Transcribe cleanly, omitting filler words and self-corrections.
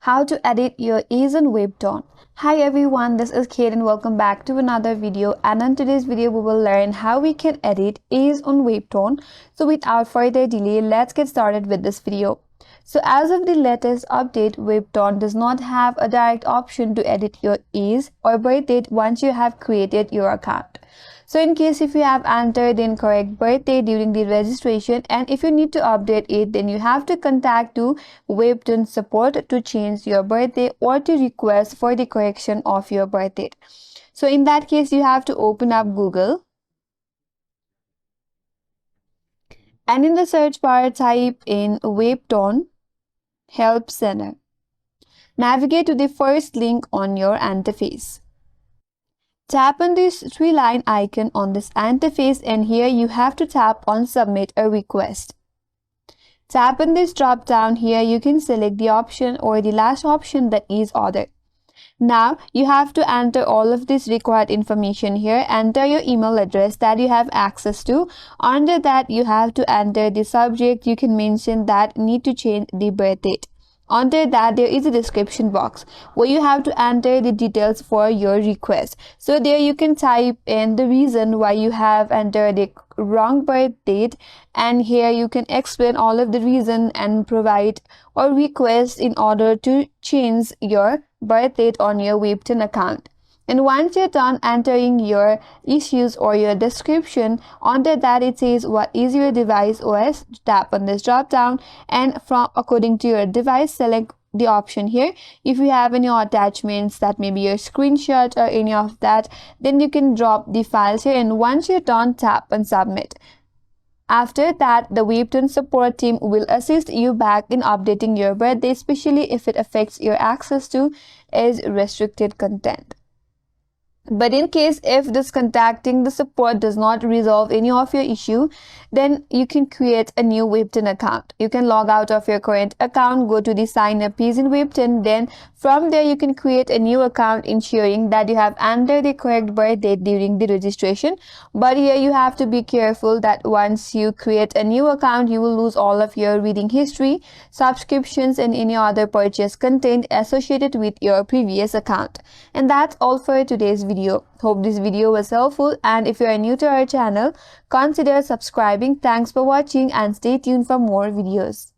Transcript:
How to edit your ease on Webtoon. Hi everyone, this is Kate and welcome back to another video, and in today's video we will learn how we can edit ease on Webtoon. So without further delay, let's get started with this video. So as of the latest update, Webtoon does not have a direct option to edit your ease or birth date once you have created your account. So in case if you have entered the incorrect birthday during the registration and if you need to update it, then you have to contact to Webtoon support to change your birthday or to request for the correction of your birth date. So in that case, you have to open up Google and in the search bar type in Webtoon Help Center. Navigate to the first link on your interface. Tap on this three-line icon on this interface and here you have to tap on Submit a Request. Tap on this drop down here, you can select the option or the last option, that is Other. Now you have to enter all of this required information here. Enter your email address that you have access to. Under that you have to enter the subject. You can mention that need to change the birth date. Under that there is a description box where you have to enter the details for your request. So there you can type in the reason why you have entered the wrong birth date, and here you can explain all of the reason and provide or request in order to change your birth date on your Webtoon account. And once you're done entering your issues or your description, under that it says what is your device OS. Tap on this drop down and from according to your device select the option here. If you have any attachments, that may be your screenshot or any of that, then you can drop the files here, and once you're done, tap on Submit. After that, the Webtoon support team will assist you back in updating your birthday, especially if it affects your access to is restricted content. But in case if this contacting the support does not resolve any of your issue, then you can create a new Webtoon account. You can log out of your current account, go to the sign up page in Webtoon, then from there you can create a new account ensuring that you have entered the correct birth date during the registration. But here you have to be careful that once you create a new account, you will lose all of your reading history, subscriptions and any other purchase content associated with your previous account. And that's all for today's video. Hope this video was helpful, and if you are new to our channel, consider subscribing. Thanks for watching and stay tuned for more videos.